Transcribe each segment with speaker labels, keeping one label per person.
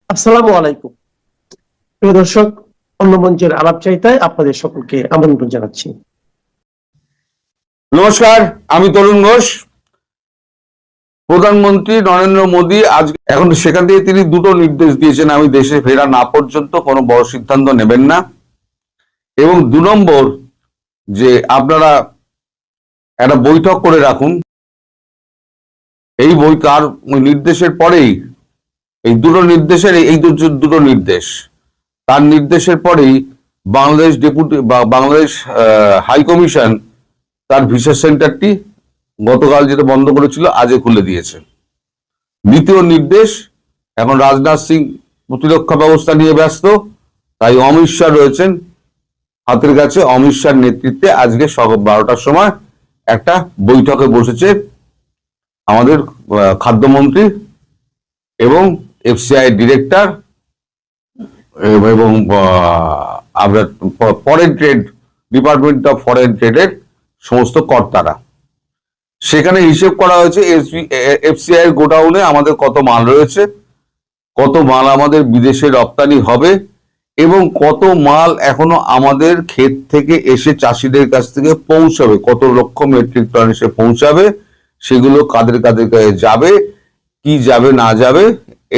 Speaker 1: আসসালামু আলাইকুম। প্রিয় দর্শক, অন্য মঞ্চের আলাপ চাইতায় আপনাদের সকলকে আমন্ত্রণ জানাচ্ছি।
Speaker 2: নমস্কার, আমি তরুণ ঘোষ। প্রধানমন্ত্রী নরেন্দ্র মোদী আজ এখন সেখান থেকে তিনি দুটো নির্দেশ দিয়েছেন, আমি দেশে ফেরা না পর্যন্ত কোনো বড় সিদ্ধান্ত নেবেন না। এবং 2 নম্বর, যে আপনারা একটা বৈঠক করে রাখুন। এই তার নির্দেশের পরেই এই দুটো নির্দেশের এই দুটো নির্দেশ, তার নির্দেশের পরেই বাংলাদেশ ডেপুটি বা বাংলাদেশ হাই কমিশন তার ভিসা সেন্টারটি গতকাল যেটা বন্ধ করেছিল আজকে খুলে দিয়েছে। দ্বিতীয় নির্দেশ, এখন রাজনাথ সিং প্রতিরক্ষা ব্যবস্থা নিয়ে ব্যস্ত, তাই অমিত শাহ রয়েছেন হাতের কাছে। অমিত শাহর নেতৃত্বে আজকে সকাল 12টার সময় একটা বৈঠকে বসেছে আমাদের খাদ্যমন্ত্রী এবং এফসিআই ডিরেক্টর এবং আপনার foreign trade department of foreign ট্রেডের সমস্ত কর্তারা। সেখানে হিসেব করা হয়েছে এফসিআই এর গোডাউনে আমাদের কত মাল রয়েছে, কত মাল আমাদের বিদেশে রপ্তানি হবে এবং কত মাল এখনো আমাদের ক্ষেত থেকে এসে চাষিদের কাছ থেকে পৌঁছাবে, কত লক্ষ মেট্রিক টন এসে পৌঁছাবে, সেগুলো কাদের কাদের কাছে যাবে, কি যাবে না যাবে,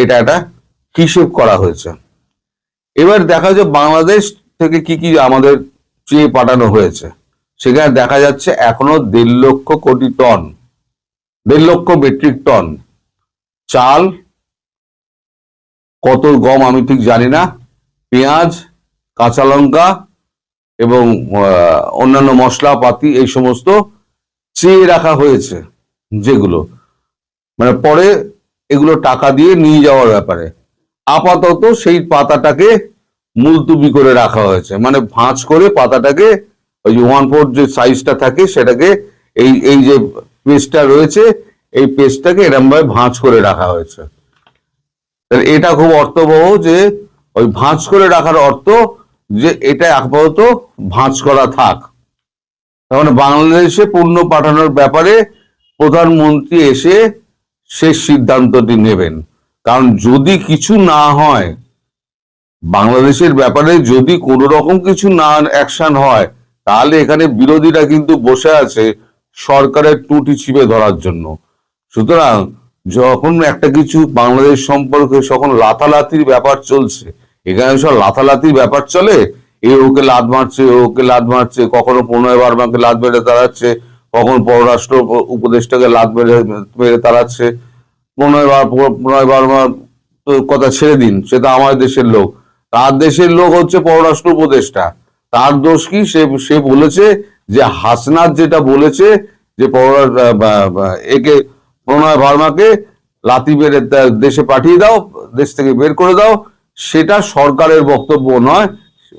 Speaker 2: এটা একটা হিসেব করা হয়েছে। এবার দেখা যায় বাংলাদেশ থেকে কি কি আমাদের চেয়ে পাঠানো হয়েছে। সেখানে দেখা যাচ্ছে এখনো 1.5 লক্ষ কোটি টন, 1.5 লক্ষ মেট্রিক টন চাল, কত গম আমি ঠিক জানি না, পেঁয়াজ, কাঁচা লঙ্কা এবং অন্যান্য মশলাপাতি, এই সমস্ত চেয়ে রাখা হয়েছে, যেগুলো মানে পরে এগুলো টাকা দিয়ে নিয়ে যাওয়ার ব্যাপারে। আপাতত সেই পাতাটাকে মুলতুবি করে রাখা হয়েছে, মানে ভাঁজ করে পাতাটাকে, ওই যে 1/4 যে সাইজটা থাকে সেটাকে, এই এই যে পেস্টটা রয়েছে এই পেস্টটাকে এরকম ভাবে ভাঁজ করে রাখা হয়েছে। এটা খুব অর্থবহ যে ওই ভাঁজ করে রাখার অর্থ যে এটা আপাতত ভাঁজ করা থাক। মানে বাংলাদেশে পণ্য পাঠানোর ব্যাপারে প্রধানমন্ত্রী এসে শেষ সিদ্ধান্তটি নেবেন। কারণ যদি কিছু না হয়, বাংলাদেশের ব্যাপারে যদি কোনো রকম কিছু না অ্যাকশন হয়, তাহলে এখানে বিরোধীরা কিন্তু বসে আছে সরকারের টুটি চিপে ধরার জন্য। সুতরাং যখন একটা কিছু বাংলাদেশ সম্পর্কে যখন লাথালাথির ব্যাপার চলছে, এখানে সব লাথালাথির ব্যাপার চলে, এ ওকে লাদ মারছে, ওকে লাদ মারছে, কখনো প্রণয় বার্মাকে লাদ মেরে তাড়াচ্ছে, কখনো পররাষ্ট্র উপদেষ্টাকে লাদ মেরে তাড়াচ্ছে। প্রণয় বার্মার কথা ছেড়ে দিন, সেটা আমাদের দেশের লোক, তার দেশের লোক হচ্ছে পররাষ্ট্র উপদেষ্টা। তার দোষ কি? সে বলেছে যে হাসনাত যেটা বলেছে যে একে প্রণয় ভার্মাকে লাথি মেরে দেশে পাঠিয়ে দাও, দেশ থেকে বের করে দাও, সেটা সরকারের বক্তব্য নয়,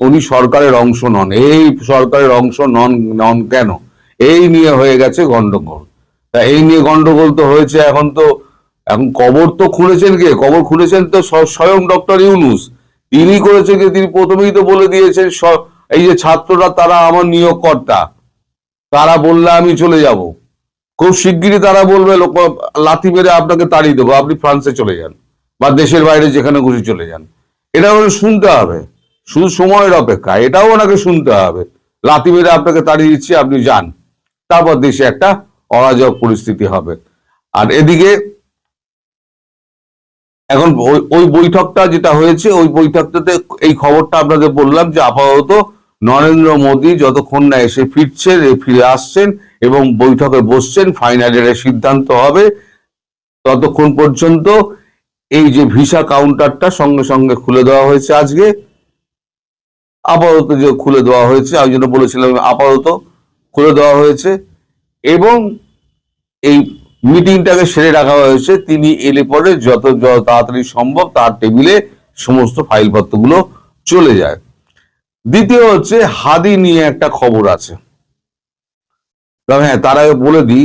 Speaker 2: উনি সরকারের অংশ নন। এই সরকারের অংশ নন কেন? এই নিয়ে হয়ে গেছে গন্ডগোল। তা এই নিয়ে গন্ডগোল তো হয়েছে। এখন কবর তো খুলেছেন কে? কবর খুলেছেন তো স্বয়ং ডক্টর ইউনূস। তিনি করেছেন যে তিনি প্রথমেই তো বলে দিয়েছেন এই যে ছাত্ররা তারা আমার নিয়োগকর্তা, তারা বললে আমি চলে যাব। খুব শিগগিরই তারা বলবে লাথি মেরে আপনাকে তাড়িয়ে দেবো, আপনি ফ্রান্সে চলে যান বা দেশের বাইরে যেখানে খুশি চলে যান। এটা ওনাকে শুনতে হবে, শুধু সময়ের অপেক্ষা। এটাও ওনাকে শুনতে হবে, লাথি মেরে আপনাকে তাড়িয়ে দিচ্ছি, আপনি যান। তারপর দেশে একটা অরাজক পরিস্থিতি হবে। আর এদিকে এখন ওই বৈঠকটা যেটা হয়েছে, ওই বৈঠকটাতে এই খবরটা আপনাদের বললাম যে আপাতত নরেন্দ্র মোদী যতক্ষণ না এসে ফিরে আসছেন এবং বৈঠকে বসছেন, ফাইনালের সিদ্ধান্ত হবে, ততক্ষণ পর্যন্ত এই যে ভিসা কাউন্টারটা সঙ্গে সঙ্গে খুলে দেওয়া হয়েছে আজকে। আপাতত যে খুলে দেওয়া হয়েছে, আমি জন্য বলেছিলাম আপাতত খুলে দেওয়া হয়েছে এবং এই মিটিংটাকে সেরে রাখা হয়েছে। তিনি এলে পরে যত তাড়াতাড়ি সম্ভব তার টেবিলে সমস্ত ফাইলপত্রগুলো চলে যায়। দ্বিতীয় হচ্ছে হাদি নিয়ে একটা খবর আছে। হ্যাঁ, তার আগে বলে দিই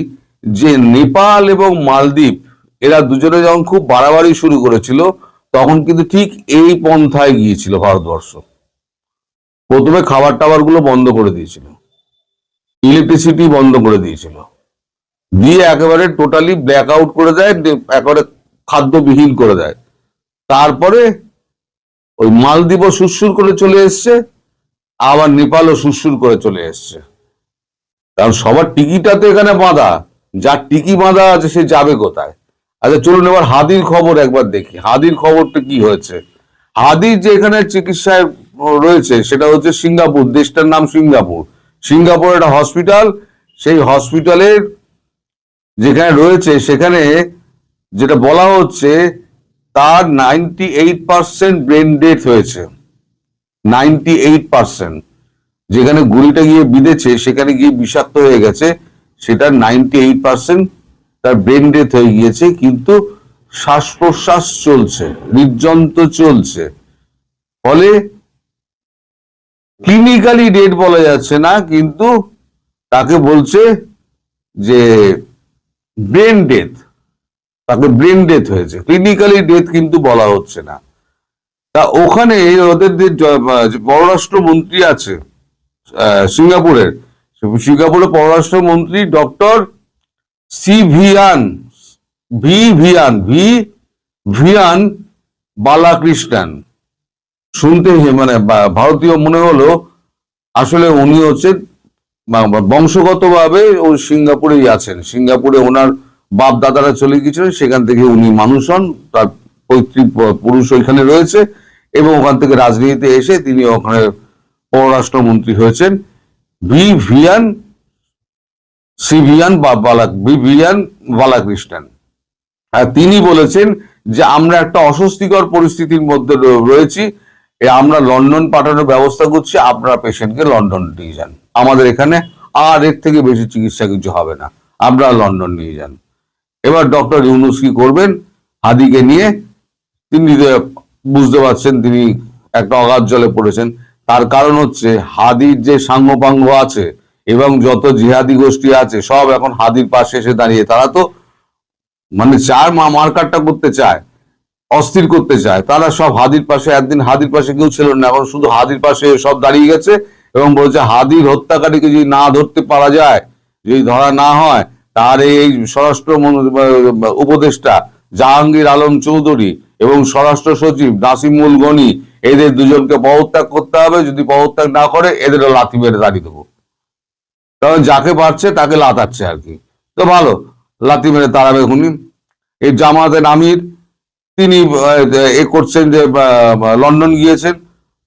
Speaker 2: যে নেপাল এবং মালদ্বীপ এরা দুজনে যখন খুব বাড়াবাড়ি শুরু করেছিল, তখন কিন্তু ঠিক এই পন্থায় গিয়েছিল ভারতবর্ষ। প্রথমে খাবার টাবার গুলো বন্ধ করে দিয়েছিল, ইলেকট্রিসিটি বন্ধ করে দিয়েছিল, দিয়ে একেবারে টোটালি ব্ল্যাক আউট করে দেয়, একেবারে খাদ্যবিহীন করে দেয়। তারপরে ওই মালদ্বীপও সুরসুর করে চলে এসছে, আবার নেপালও সুরসুর করে চলে এসছে। কারণ সবার টিকিটা তো এখানে বাঁধা, যার টিকি বাঁধা আছে সে যাবে কোথায়? আচ্ছা চলুন এবার হাদির খবর একবার দেখি, হাদির খবরটা কি হয়েছে। হাদির যে এখানে চিকিৎসায় রয়েছে সেটা হচ্ছে সিঙ্গাপুর, দেশটার নাম সিঙ্গাপুর। সিঙ্গাপুর একটা হসপিটাল, সেই হসপিটালের যেখানে রয়েছে সেখানে যেটা বলা হচ্ছে তার 98% ব্রেন ডেথ হয়েছে। 98%, যেখানে গুলিটা গিয়ে বিঁধেছে সেখানে গিয়ে বিষাক্ত হয়ে গেছে, সেটা 98% তার ব্রেন ডেথ হয়ে গিয়েছে। কিন্তু শ্বাস প্রশ্বাস চলছে, হৃদযন্ত্র চলছে, ফলে ক্লিনিক্যালি ডেথ বলা যাচ্ছে না, কিন্তু তাকে বলছে যে ব্রেন ডেথ, তাকে ব্রেন ডেথ হয়েছে, ক্লিনিক্যালি ডেথ কিন্তু বলা হচ্ছে না। তা ওখানে ওদের যে পররাষ্ট্র মন্ত্রী আছে সিঙ্গাপুরের, পররাষ্ট্রমন্ত্রী ডক্টর ভিভিয়ান বালাকৃষ্ণন, শুনতে মানে ভারতীয় মনে হলো, আসলে উনি হচ্ছেন বংশগতভাবে ও সিঙ্গাপুরেই আছেন। সিঙ্গাপুরে ওনার বাপ দাদারা চলে গিয়েছিলেন, সেখান থেকে উনি মানুষ হন, তার পৈতৃক পুরুষ ওইখানে রয়েছে, এবং ওখান থেকে রাজনীতিতে এসে তিনি ওখানে পররাষ্ট্রমন্ত্রী হয়েছেন। ভিভিয়ান বালাকৃষ্ণন। আর তিনি বলেছেন যে আমরা একটা অস্বস্তিকর পরিস্থিতির মধ্যে রয়েছি, আমরা লন্ডন পাঠানোর ব্যবস্থা করছি, আপনারা পেশেন্টকে লন্ডন নিয়ে যান, আমাদের এখানে আর এর থেকে বেশি চিকিৎসা কিছু হবে না, আপনারা লন্ডন নিয়ে যান। এবার ডক্টর ইউনূস কি করবেন হাদিকে নিয়ে? তিনি বুঝতে পারছেন তিনি একটা অগাধ জলে পড়েছেন। তার কারণ হচ্ছে হাদির যে সাঙ্গপাঙ্গ আছে এবং যত জিহাদি গোষ্ঠী আছে সব এখন হাদির পাশে এসে দাঁড়িয়ে, তারা তো মানে চার মার্কারটা করতে চায়, অস্থির করতে চায়, তারা সব হাদির পাশে। একদিন হাদির পাশে কেউ ছিল না, এখন শুধু হাদির পাশে সব দাঁড়িয়ে গেছে এবং বলছে হাদির হত্যাকারীকে যদি না ধরতে পারা যায়, যদি ধরা না হয়, তার এই স্বরাষ্ট্র উপদেষ্টা জাহাঙ্গীর আলম চৌধুরী এবং স্বরাষ্ট্র সচিব নাসিমুল গনি, এদের দুজনকে পদত্যাগ করতে হবে, যদি পদত্যাগ না করে এদেরও লাথি মেরে দাঁড়িয়ে দেবো। কারণ যাকে পারছে তাকে লাতাচ্ছে আর কি, তো ভালো লাথি মেরে তাড়াবে উনি। এই জামায়াতের আমির তিনি এ করছেন যে লন্ডন গিয়েছেন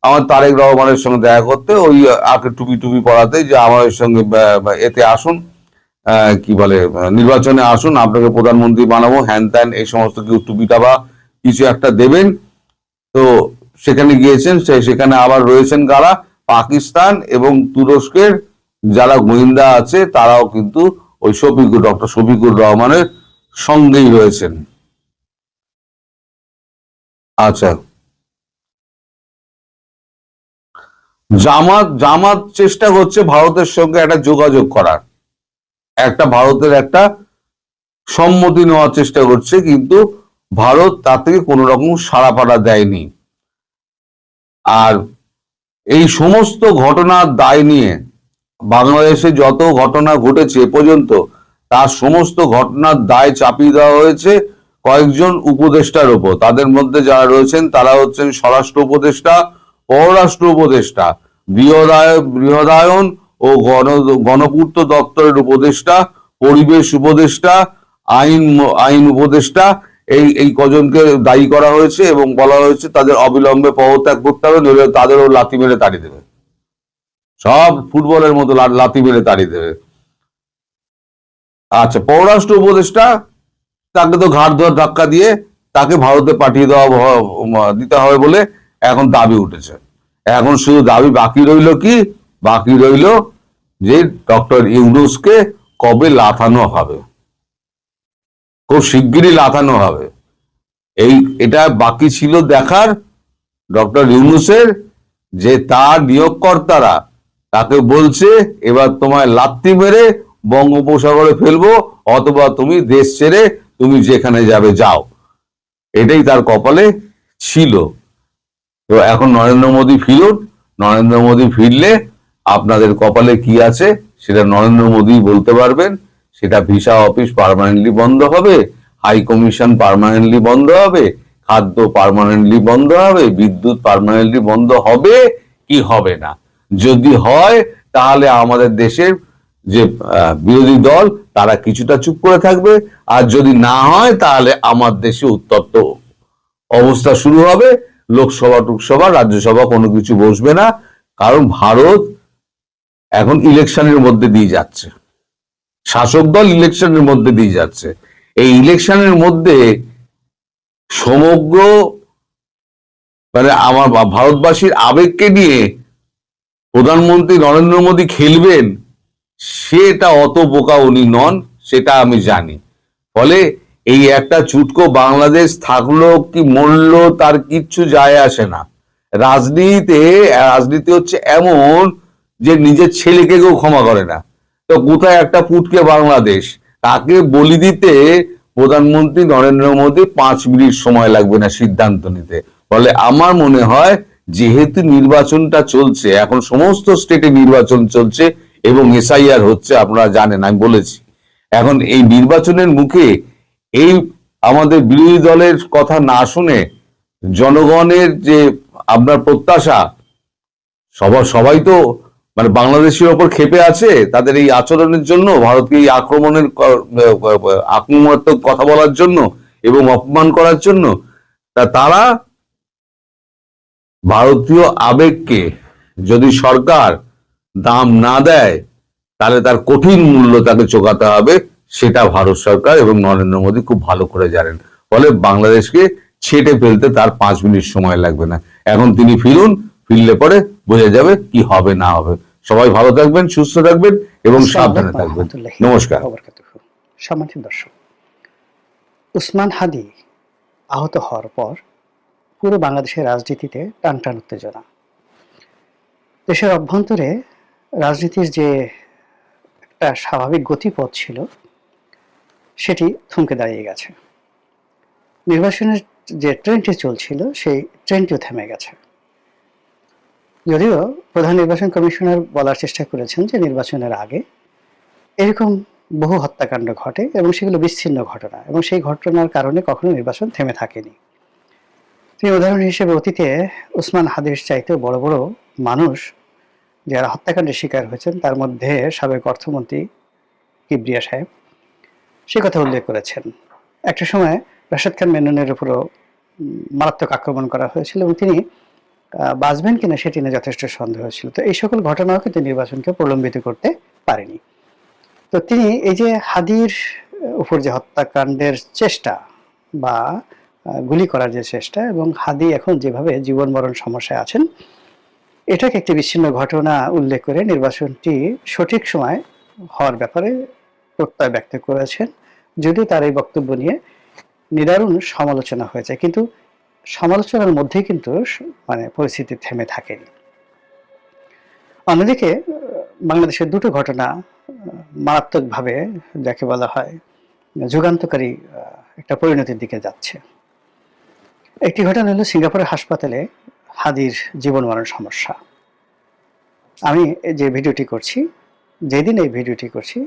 Speaker 2: আমার তারেক রহমানের সঙ্গে দেখা করতে, ওই আগে টুপি টুপি পরাতে, যে আমাদের সঙ্গে এতে আসুন, কি বলে নির্বাচনে আসুন, আপনাকে প্রধানমন্ত্রী বানাবো, হ্যান ত্যান, এই সমস্ত কিছু টুপিটা বা কিছু একটা দেবেন। তো সেখানে গিয়েছেন, সেখানে আবার রয়েছেন কারা? পাকিস্তান এবং তুরস্কের যারা গোয়েন্দা আছে তারাও কিন্তু ওই ডক্টর শফিকুর রহমানের সঙ্গেই রয়েছেন। আচ্ছা, জামাত চেষ্টা করছে ভারতের সঙ্গে একটা যোগাযোগ করার, ভারতের একটা সম্মতি নেওয়ার চেষ্টা করছে, কিন্তু ভারত তার থেকে কোনো রকম সাড়া পাড়া দেয়নি। আর এই সমস্ত ঘটনার দায় নিয়ে বাংলাদেশে যত ঘটনা ঘটেছে এ পর্যন্ত, তার সমস্ত ঘটনার দায় চাপিয়ে দেওয়া হয়েছে কয়েকজন উপদেষ্টার উপর। তাদের মধ্যে যারা রয়েছেন তারা হচ্ছেন স্বরাষ্ট্র উপদেষ্টা, পররাষ্ট্র উপদেষ্টা, বৃহদায়ন ও গণপূর্ত দপ্তরের উপদেষ্টা, পরিবেশ উপদেষ্টা, আইন উপদেষ্টা, এই কজনকে দায়ী করা হয়েছে এবং বলা হয়েছে তাদের অবিলম্বে পদত্যাগ করতে হবে, নইলে তাদেরও লাথি মেরে তাড়িয়ে দেবে, সব ফুটবলের মতো লাথি মেরে তাড়িয়ে দেবে। আচ্ছা, পররাষ্ট্র উপদেষ্টা, তাকে তো ঘাড় ধোয়ার ধাক্কা দিয়ে তাকে ভারতে পাঠিয়ে দিতে হবে বলে এখন দাবি উঠেছে। এখন শুধু দাবি বাকি রইল কি? বাকি রইল যে ডক্টর ইউনূসকে কবে লাথানো হবে, খুব শিগগিরই লাথানো হবে। এটা বাকি ছিল দেখার ডক্টর ইউনূসের, যে তার নিয়োগকর্তারা তাকে বলছে এবার তোমায় লাথি মেরে বঙ্গোপসাগরে ফেলবো, অথবা তুমি দেশ ছেড়ে তুমি যেখানে যাবে যাও। এটাই তার কপালে ছিল। তো এখন নরেন্দ্র মোদী ফিরুন, নরেন্দ্র মোদী ফিরলে আপনাদের কপালে কি আছে সেটা নরেন্দ্র মোদী বলতে পারবেন। সেটা ভিসা অফিস পার্মানেন্টলি বন্ধ হবে, হাই কমিশন পার্মানেন্টলি বন্ধ হবে, খাদ্য পার্মানেন্টলি বন্ধ হবে, বিদ্যুৎ পার্মানেন্টলি বন্ধ হবে কি হবে না। যদি হয় তাহলে আমাদের দেশের যে বিরোধী দল তারা কিছুটা চুপ করে থাকবে, আর যদি না হয় তাহলে আমার দেশে উত্তপ্ত অবস্থা শুরু হবে। লোকসভা টুকসভা রাজ্যসভা কোনো কিছু বসবে না, কারণ ভারত এখন ইলেকশনের মধ্যে দিয়ে যাচ্ছে, শাসক দল ইলেকশনের মধ্যে দিয়ে যাচ্ছে। এই ইলেকশনের মধ্যে সমগ্র মানে আমার ভারতবাসীর আবেগকে নিয়ে প্রধানমন্ত্রী নরেন্দ্র মোদী খেলবেন, সেটা অত বোকা উনি নন, সেটা আমি জানি। ফলে এই একটা চুটকো বাংলাদেশ থাকলো কি মরলো তার কিচ্ছু যায় আসে না। রাজনীতি হচ্ছে এমন যে নিজের ছেলেকে কেউ ক্ষমা করে না। তো কোথায় একটা পুটকে বাংলাদেশ, তাকে বলি দিতে প্রধানমন্ত্রী নরেন্দ্র মোদী 5 মিনিট সময় লাগবে না সিদ্ধান্ত নিতে। ফলে আমার মনে হয় যেহেতু নির্বাচনটা চলছে, এখন সমস্ত স্টেটে নির্বাচন চলছে এবং এসআইআর হচ্ছে, আপনারা জানেন, আমি বলেছি। এখন এই নির্বাচনের মুখে এই আমাদের বিরোধী দলের কথা না শুনে জনগণের যে আপনার প্রত্যাশা, সবাই তো মানে বাংলাদেশের ওপর ক্ষেপে আছে তাদের এই আচরণের জন্য, ভারতকে এই আক্রমণাত্মক কথা বলার জন্য এবং অপমান করার জন্য। তারা ভারতীয় আবেগকে যদি সরকার দাম না দেয় তাহলে তার কঠিন মূল্য তাকে চোকাতে হবে, সেটা ভারত সরকার এবং নরেন্দ্র মোদী খুব ভালো করে জানেন। ফলে বাংলাদেশকে ছেটে ফেলতে তার 5 মিনিট সময় লাগবে না। এখন তিনি ফিরলে পরে বোঝা যাবে কি হবে না হবে। সবাই ভালো থাকবেন, সুস্থ থাকবেন এবং সাবধানে থাকবেন। নমস্কার।
Speaker 3: সম্মানিত দর্শক, উসমান হাদি আহত হওয়ার পর পুরো বাংলাদেশের রাজনীতিতে টানটান উত্তেজনা। দেশের অভ্যন্তরে রাজনীতির যে একটা স্বাভাবিক গতিপথ ছিল সেটি থমকে দাঁড়িয়ে গেছে। নির্বাচনের যে ট্রেনটি চলছিল সেই ট্রেনটিও থেমে গেছে। যদিও প্রধান নির্বাচন কমিশনার বলার চেষ্টা করেছেন যে নির্বাচনের আগে এরকম বহু হত্যাকাণ্ড ঘটে এবং সেগুলো বিচ্ছিন্ন ঘটনা, এবং সেই ঘটনার কারণে কখনো নির্বাচন থেমে থাকেনি। তিনি উদাহরণ হিসেবে অতীতে উসমান হাদির চাইতেও বড় বড় মানুষ যারা হত্যাকাণ্ডের শিকার হয়েছেন, তার মধ্যে সাবেক অর্থমন্ত্রী কিবরিয়া সাহেব, সে কথা উল্লেখ করেছেন। একটা সময় রাশেদ খান মেননের উপরও মারাত্মক আক্রমণ করা হয়েছিল এবং তিনি বাঁচবেন কিনা সেটি নিয়ে যথেষ্ট সন্দেহ ছিল। তো এই সকল ঘটনাও কিন্তু নির্বাচনকে প্রলম্বিত করতে পারেনি। তো তিনি এই যে হাদির উপর যে হত্যাকাণ্ডের চেষ্টা বা গুলি করার যে চেষ্টা, এবং হাদি এখন যেভাবে জীবন মরণ সমস্যায় আছেন, এটাকে একটি বিচ্ছিন্ন ঘটনা উল্লেখ করে নির্বাচনটি সঠিক সময় হওয়ার ব্যাপারে প্রত্যয় ব্যক্ত করেছেন। যদিও তার এই বক্তব্য নিয়ে নিদারুণ সমালোচনা হয়েছে, কিন্তু সমালোচনার মধ্যেই কিন্তু মানে পরিস্থিতি থেমে থাকেনি। অন্যদিকে বাংলাদেশের দুটো ঘটনা মারাত্মকভাবে যাকে বলা হয় যুগান্তকারী একটা পরিণতির দিকে যাচ্ছে। একটি ঘটনা হলো সিঙ্গাপুরের হাসপাতালে হাদির জীবন মরণ সমস্যা। আমি যে ভিডিওটি করছি, যেদিন এই ভিডিওটি করছি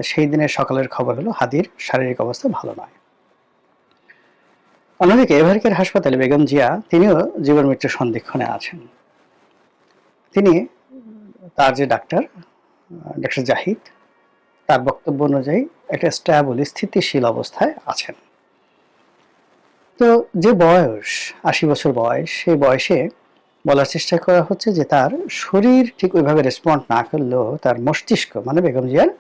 Speaker 3: সেই দিনের সকালের খবর হলো হাদির শারীরিক অবস্থা ভালো নয়। অন্যদিকে এভারকের হাসপাতালে বেগম জিয়া, তিনিও জীবন মৃত্যুর সন্ধিক্ষণে আছেন। তিনি তার যে ডাক্তার জাহিদ, তার বক্তব্য অনুযায়ী একটা স্ট্যাবল স্থিতিশীল অবস্থায় আছেন। তো যে বয়স 80 বছর বয়স, সেই বয়সে বলার চেষ্টা করা হচ্ছে যে তার শরীর ঠিক ওইভাবে রেসপন্ড না করলেও তার মস্তিষ্ক, মানে বেগম জিয়ার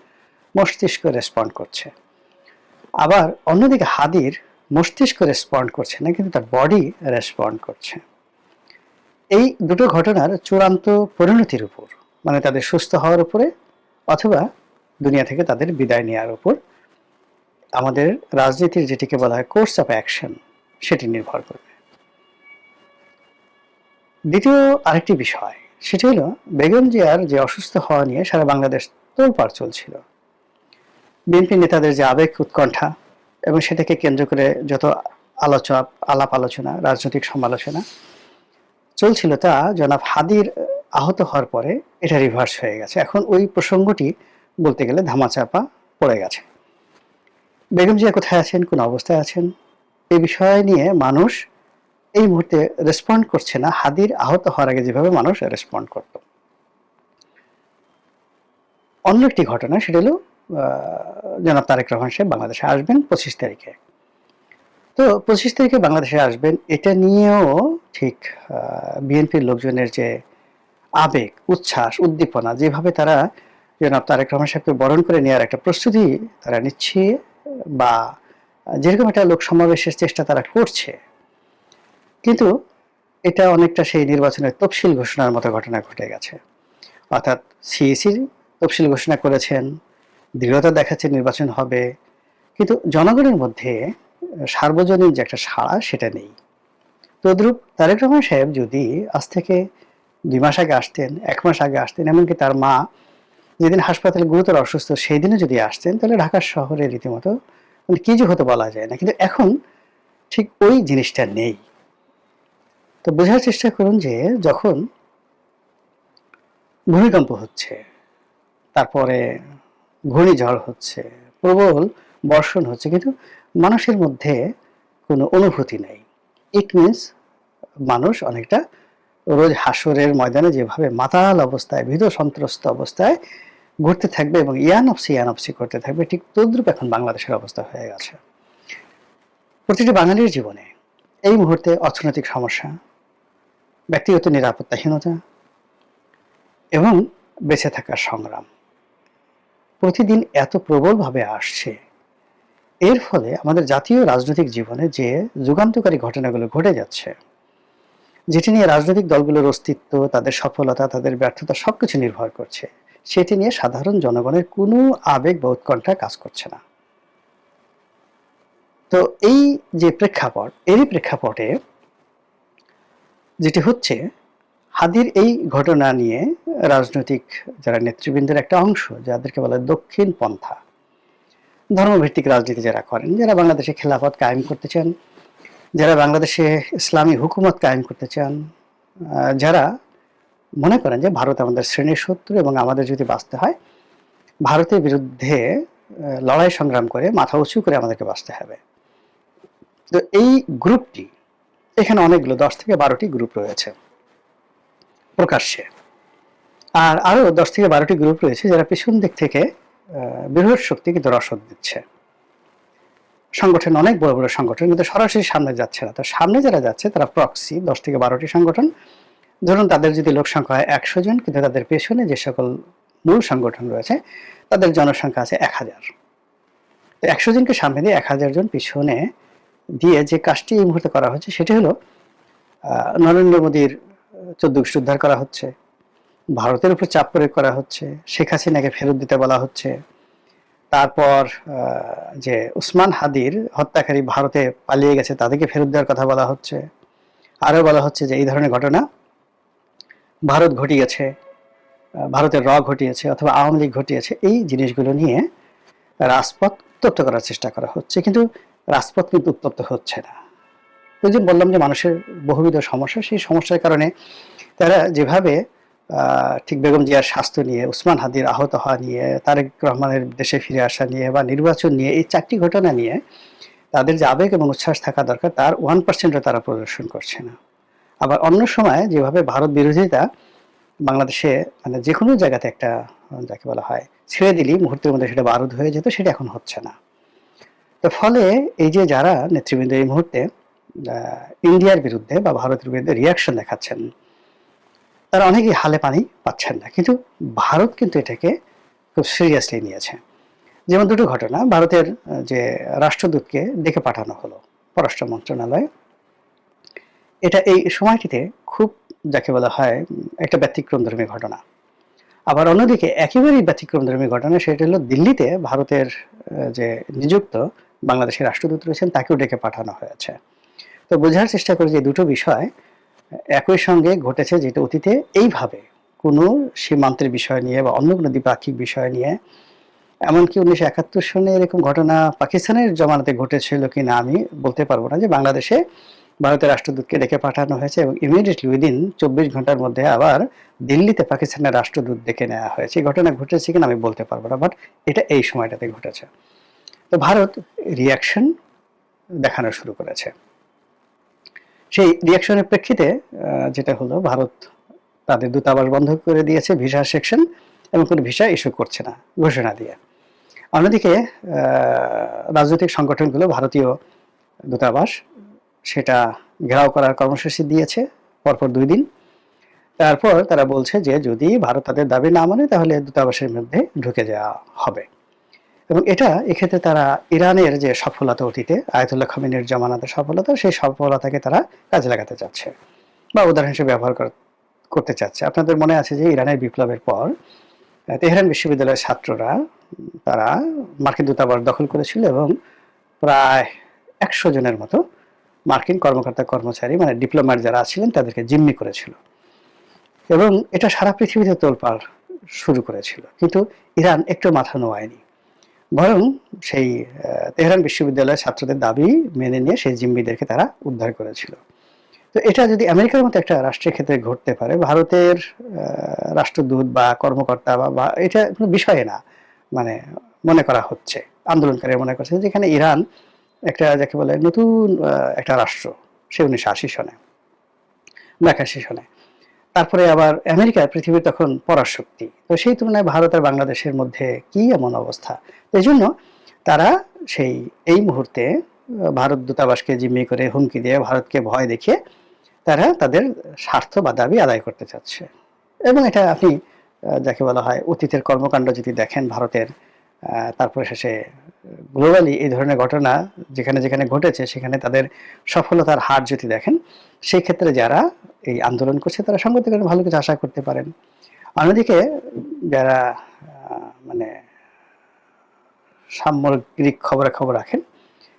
Speaker 3: মস্তিষ্ক রেসপন্ড করছে। আবার অন্যদিকে হাদির মস্তিষ্ক রেসপন্ড করছে না, কিন্তু তার বডি রেসপন্ড করছে। এই দুটো ঘটনার চূড়ান্ত পরিণতির উপর, মানে তাদের সুস্থ হওয়ার উপরে অথবা দুনিয়া থেকে তাদের বিদায় নেওয়ার উপর আমাদের রাজনীতির যেটিকে বলা হয় কোর্স অফ অ্যাকশন, সেটি নির্ভর করবে। দ্বিতীয় আরেকটি বিষয়, সেটি হলো বেগম জিয়ার যে অসুস্থ হওয়া নিয়ে সারা বাংলাদেশ তোলপাড় চলছিল। বিএনপি নেতাদের যে আবেগ উৎকণ্ঠা এবং সেটাকে কেন্দ্র করে যত আলাপ আলোচনা, রাজনৈতিক সমালোচনা চলছিল, তা জনাব হাদির আহত হওয়ার পরে এটা রিভার্স হয়ে গেছে। এখন ওই প্রসঙ্গটি বলতে গেলে ধামাচাপা পড়ে গেছে। বেগম জিয়া কোথায় আছেন, কোন অবস্থায় আছেন, এই বিষয় নিয়ে মানুষ এই মুহূর্তে রেসপন্ড করছে না হাদির আহত হওয়ার আগে যেভাবে মানুষ রেসপন্ড করত। অন্য একটি ঘটনা, সেটা হলো জনাব তারেক রহমান সাহেব বাংলাদেশে আসবেন 25 তারিখে। তো 25 তারিখে বাংলাদেশে আসবেন, এটা নিয়েও ঠিক বিএনপির লোকজনের যে আবেগ, উচ্ছ্বাস, উদ্দীপনা, যেভাবে তারা জনাব তারেক রহমান সাহেবকে বরণ করে নেওয়ার একটা প্রস্তুতি তারা নিচ্ছে, বা যেরকম একটা লোক সমাবেশের চেষ্টা তারা করছে, কিন্তু এটা অনেকটা সেই নির্বাচনের তফসিল ঘোষণার মতো ঘটনা ঘটে গেছে। অর্থাৎ সিইসি তফসিল ঘোষণা করেছেন, দৃঢ়তা দেখাচ্ছে নির্বাচন হবে, কিন্তু জনগণের মধ্যে সার্বজনীন যে একটা সাড়া, সেটা নেই। তদ্রূপ তারেক রহমান সাহেব যদি আজ থেকে 2 মাস আগে আসতেন, 1 মাস আগে আসতেন, এমনকি তার মা যেদিন হাসপাতালে গুরুতর অসুস্থ সেই দিনে যদি আসতেন, তাহলে ঢাকা শহরে রীতিমতো মানে কি যে হতো বলা যায় না। কিন্তু এখন ঠিক ওই জিনিসটা নেই। তো বোঝার চেষ্টা করুন যে যখন ভূমিকম্প হচ্ছে, তারপরে ঘূর্ণিঝড় হচ্ছে, প্রবল বর্ষণ হচ্ছে, কিন্তু মানুষের মধ্যে কোনো অনুভূতি নেই। ইট মিনস মানুষ অনেকটা রোজ হাসরের ময়দানে যেভাবে মাতাল অবস্থায়, ভীত সন্ত্রস্ত অবস্থায় ঘুরতে থাকবে এবং ইয়ানফসি করতে থাকবে, ঠিক তদ্রূপ এখন বাংলাদেশের অবস্থা হয়ে গেছে। প্রতিটি বাঙালির জীবনে এই মুহূর্তে অর্থনৈতিক সমস্যা, ব্যক্তিগত নিরাপত্তাহীনতা এবং বেঁচে থাকার সংগ্রাম প্রতিদিন এত প্রবলভাবে আসছে। এর ফলে আমাদের জাতীয় রাজনৈতিক জীবনে যে যুগান্তকারী ঘটনাগুলো ঘটে যাচ্ছে, যেটি নিয়ে রাজনৈতিক দলগুলোর অস্তিত্ব, তাদের সফলতা, তাদের ব্যর্থতা সবকিছু নির্ভর করছে, সেটি নিয়ে সাধারণ জনগণের কোনো আবেগ বা উৎকণ্ঠা কাজ করছে না। তো এই যে প্রেক্ষাপট, এরই প্রেক্ষাপটে যেটি হচ্ছে, হাদির এই ঘটনা নিয়ে রাজনৈতিক যারা নেতৃবৃন্দের একটা অংশ, যাদেরকে বলা হয় দক্ষিণ পন্থা, ধর্মভিত্তিক রাজনীতি যারা করেন, যারা বাংলাদেশে খেলাফত কায়েম করতে চান, যারা বাংলাদেশে ইসলামী হুকুমত কায়েম করতে চান, যারা মনে করেন যে ভারত আমাদের শ্রেণীর শত্রু এবং আমাদের যদি বাঁচতে হয় ভারতের বিরুদ্ধে লড়াই সংগ্রাম করে মাথা উঁচু করে আমাদেরকে বাঁচতে হবে। তো এই গ্রুপটি, এখানে অনেকগুলো 10 থেকে 12টি গ্রুপ রয়েছে প্রকাশ্যে, আর আরো 10 থেকে 12টি গ্রুপ রয়েছে যারা পিছন দিক থেকে বৃহৎ শক্তি কিন্তু রসদ দিচ্ছে। সংগঠন অনেক বড় বড় সংগঠন, কিন্তু সরাসরি সামনে যাচ্ছে না। তো সামনে যারা যাচ্ছে তারা প্রক্সি, 10 থেকে 12টি সংগঠন। ধরুন তাদের যদি লোক সংখ্যা হয় 100 জন, কিন্তু তাদের পেছনে যে সকল মূল সংগঠন রয়েছে তাদের জনসংখ্যা আছে 1000। তো 100 জনকে সামনে দিয়ে 1000 জন পিছনে দিয়ে যে কাজটি এই মুহূর্তে করা হচ্ছে, সেটি হলো নরেন্দ্র মোদীর 14 গোষ্ঠী উদ্ধার করা হচ্ছে, ভারতের উপর চাপ প্রয়োগ করা হচ্ছে, শেখ হাসিনাকে ফেরত দিতে বলা হচ্ছে, তারপর যে উসমান হাদির হত্যাকারী ভারতে পালিয়ে গেছে তাদেরকে ফেরত দেওয়ার কথা বলা হচ্ছে। আরো বলা হচ্ছে যে এই ধরনের ঘটনা ভারত ঘটিয়েছে, ভারতের ঘটিয়েছে অথবা আওয়ামী লীগ ঘটিয়েছে। এই জিনিসগুলো নিয়ে রাজপথ উত্তপ্ত করার চেষ্টা করা হচ্ছে, কিন্তু রাজপথ কিন্তু উত্তপ্ত হচ্ছে না। ওই যে বললাম যে মানুষের বহুবিধ সমস্যা, সেই সমস্যার কারণে তারা যেভাবে ঠিক বেগম জিয়ার স্বাস্থ্য নিয়ে, উসমান হাদির আহত হওয়া নিয়ে, তারেক রহমানের দেশে ফিরে আসা নিয়ে বা নির্বাচন নিয়ে, এই 4টি ঘটনা নিয়ে তাদের যে আবেগ এবং উচ্ছ্বাস থাকা দরকার, তার 1%ও তারা প্রদর্শন করছে না। আবার অন্য সময় যেভাবে ভারত বিরোধিতা বাংলাদেশে মানে যে কোনো জায়গাতে একটা যাকে বলা হয় ছেড়ে দিলেই মুহূর্তের মধ্যে সেটা বারুদ হয়ে যেত, সেটা এখন হচ্ছে না। তো ফলে এই যে যারা নেতৃবৃন্দ এই মুহূর্তে ইন্ডিয়ার বিরুদ্ধে বা ভারতের বিরুদ্ধে রিয়াকশন দেখাচ্ছেন, তারা অনেকেই হালে পানি পাচ্ছেন না, কিন্তু ভারত কিন্তু এটাকে খুব সিরিয়াসলি নিয়েছে। যেমন দুটো ঘটনা, ভারতের যে রাষ্ট্রদূতকে ডেকে পাঠানো হলো পররাষ্ট্র মন্ত্রণালয়ে, এটা এই সময়টিতে খুব যাকে বলা হয় একটা ব্যতিক্রমধর্মী ঘটনা। আবার অন্যদিকে একেবারেই ব্যতিক্রমধর্মী ঘটনা, সেটা হলো দিল্লিতে ভারতের যে নিযুক্ত বাংলাদেশের রাষ্ট্রদূত রয়েছেন তাকেও ডেকে পাঠানো হয়েছে। তো বোঝার চেষ্টা করি যে দুটো বিষয় একই সঙ্গে ঘটেছে, যেটা অতীতে এইভাবে কোনো সীমান্তের বিষয় নিয়ে বা অন্য কোনো দ্বিপাক্ষিক বিষয় নিয়ে, এমনকি 1971 সনে এরকম ঘটনা পাকিস্তানের জমানাতে ঘটেছিল কিনা আমি বলতে পারবো না, যে বাংলাদেশে ভারতের রাষ্ট্রদূতকে ডেকে পাঠানো হয়েছে এবং ইমিডিয়েটলি উইদিন 24 ঘন্টার মধ্যে আবার দিল্লিতে পাকিস্তানের রাষ্ট্রদূত ডেকে নেওয়া হয়েছে। এই ঘটনা ঘটেছে কিনা আমি বলতে পারবো না, বাট এটা এই সময়টাতে ঘটেছে। তো ভারত রিয়াকশন দেখানো শুরু করেছে। সেই রিয়াকশনের প্রেক্ষিতে যেটা হলো, ভারত তাদের দূতাবাস বন্ধ করে দিয়েছে, ভিসা সেকশন, এবং কোনো ভিসা ইস্যু করছে না ঘোষণা দিয়ে। অন্যদিকে রাজনৈতিক সংগঠনগুলো ভারতীয় দূতাবাস সেটা ঘেরাও করার কর্মসূচি দিয়েছে পরপর 2 দিন। তারপর তারা বলছে যে যদি ভারত তাদের দাবি না মানে তাহলে দূতাবাসের মধ্যে ঢুকে যাওয়া হবে। এবং এটা এক্ষেত্রে তারা ইরানের যে সফলতা অতীতে আয়াতুল্লাহ খামেনির জামানাতের সফলতা, সেই সফলতাকে তারা কাজে লাগাতে চাচ্ছে বা উদাহরণ হিসেবে ব্যবহার করতে চাচ্ছে। আপনাদের মনে আছে যে ইরানের বিপ্লবের পর তেহরান বিশ্ববিদ্যালয়ের ছাত্ররা তারা মার্কিন দূতাবাস দখল করেছিল এবং প্রায় 100 জনের মতো মার্কিন কর্মকর্তা কর্মচারী, মানে ডিপ্লোম্যাট যারা ছিলেন, তাদেরকে জিম্মি করেছিল এবং এটা সারা পৃথিবীতে তোলপাড় শুরু করেছিল। কিন্তু ইরান একটু মাথা নোয়ায়নি, বরং সেই তেহরান বিশ্ববিদ্যালয়ের ছাত্রদের দাবি মেনে নিয়ে সেই জিম্মিদেরকে তারা উদ্ধার করেছিল। তো এটা যদি আমেরিকার মতো একটা রাষ্ট্রের ক্ষেত্রে ঘটতে পারে, ভারতের রাষ্ট্রদূত বা কর্মকর্তা বা এটা কোনো বিষয় না, মানে মনে করা হচ্ছে, আন্দোলনকারী মনে করছে যেখানে ইরান একটা যাকে বলে নতুন একটা রাষ্ট্র, সে 1980 সনে বা 81 সনে। তারপরে আবার আমেরিকা পৃথিবীর তখন পরাশক্তি, তো সেই তুলনায় ভারত আর বাংলাদেশের মধ্যে কি এমন অবস্থা। এই জন্য তারা এই মুহূর্তে ভারত দূতাবাসকে জিম্মি করে হুমকি দিয়ে ভারতকে ভয় দেখিয়ে তারা তাদের স্বার্থ বা দাবি আদায় করতে চাচ্ছে। এবং এটা আপনি যাকে বলা হয় অতীতের কর্মকাণ্ড যদি দেখেন ভারতের, তারপরে শেষে গ্লোবালি এই ধরনের ঘটনা যেখানে যেখানে ঘটেছে সেখানে তাদের সফলতার হার যদি দেখেন, সেই ক্ষেত্রে যারা এই আন্দোলন করছে তারা সঙ্গত করে ভালো কিছু আশা করতে পারেন। অন্যদিকে যারা মানে সামগ্রিক খবরাখবর রাখেন